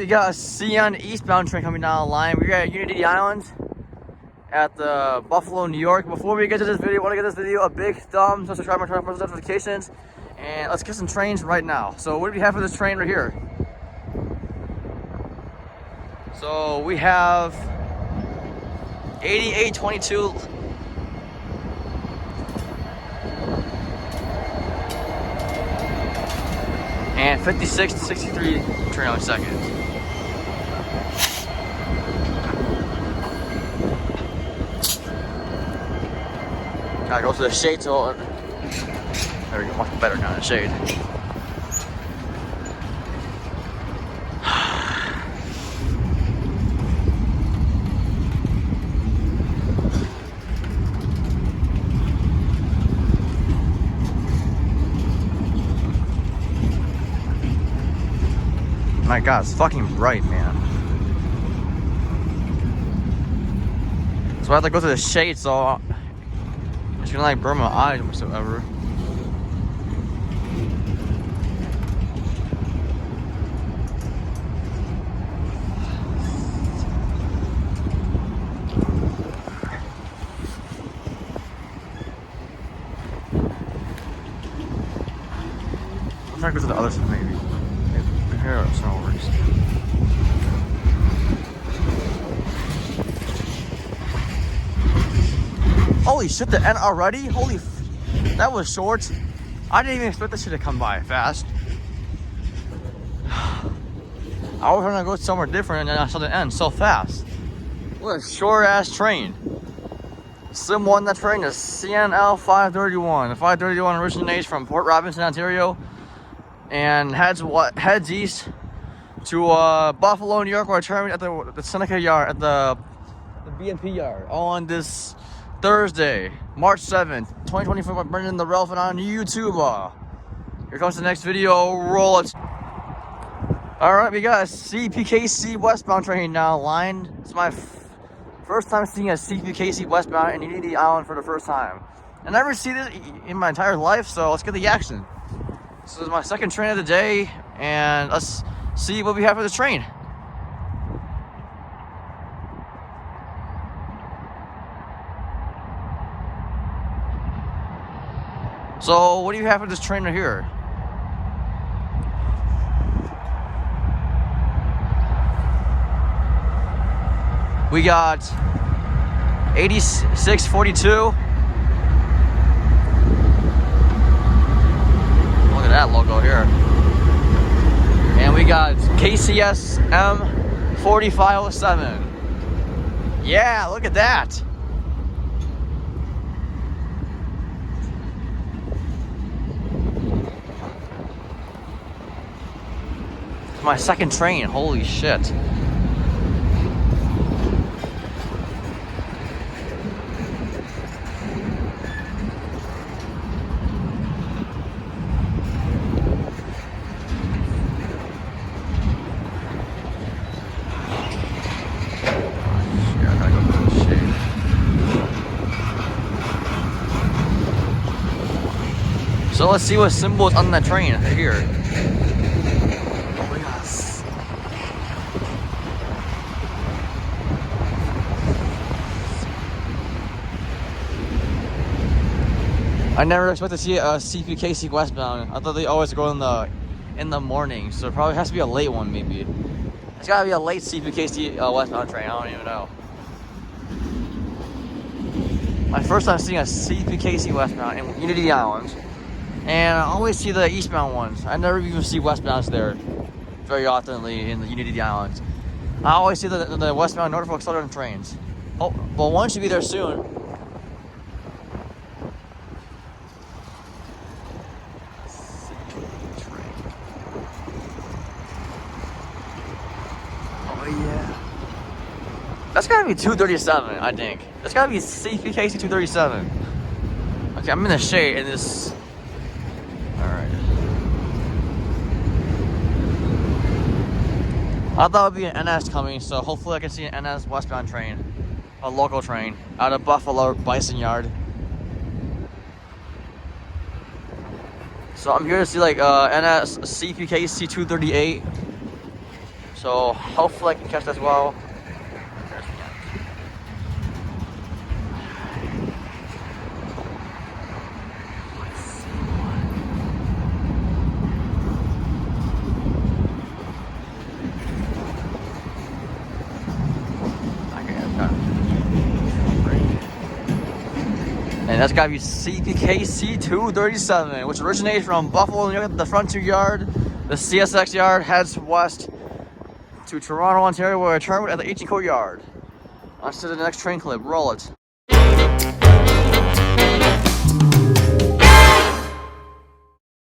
we got a CN Eastbound train coming down the line. We're at Unity Island at the Buffalo, New York. Before we get to this video, I want to give this video a big thumbs up, subscribe, and turn on post notifications. And let's get some trains right now. So what do we have for this train right here? So we have 8822 and 5663 train on second. Gotta go to the shade so there we go, much better now in the shade. My God, it's fucking bright, man. So I have to go to the shade, so it's gonna like burn my eyes whatsoever. I'm trying to go to the other side, maybe. Here, it's not works. Holy shit, the end already? Holy that was short. I didn't even expect this shit to come by fast. I was trying to go somewhere different and then I saw the end so fast. What a short ass train. Sim 1, that train is CNL 531. The 531 originates from Port Robinson, Ontario, and heads east to Buffalo, New York, where I terminated at the Seneca yard, at the BNP yard on this Thursday, March 7th, 2024 by Brendan the Railfanning on YouTube. Here comes the next video. Roll it. Alright, we got a CPKC Westbound train now line. It's my first time seeing a CPKC Westbound in Unity Island for the first time. I never see this in my entire life, so let's get the action. This is my second train of the day, and let's see what we have for this train. So, what do you have for this train right here? We got 8642. That logo here, and we got KCSM 4507. Yeah, look at that. It's my second train. Holy shit. So let's see what symbol is on that train right here. Oh my gosh. I never expected to see a CPKC Westbound. I thought they always go in the morning, so it probably has to be a late one maybe. It's gotta be a late CPKC Westbound train, I don't even know. My first time seeing a CPKC Westbound in Unity Island. And I always see the eastbound ones. I never even see westbounds there very oftenly in the Unity Islands. I always see the westbound Norfolk Southern trains. Oh, well, one should be there soon. Oh yeah. That's gotta be 237, I think. That's gotta be CPKC 237. Okay, I'm in the shade in this. Alright. I thought it would be an NS coming, so hopefully I can see an NS westbound train. A local train out of Buffalo Bison Yard. So I'm here to see like NS CPKC 238. So hopefully I can catch that as well. There's the end. Let's see one. Okay, that's got it. And that's gotta be CPKC 237, which originates from Buffalo, New York at the Frontier Yard. The CSX yard heads west to Toronto, Ontario, where it terminates at the Agincourt yard. On to the next train clip. Roll it.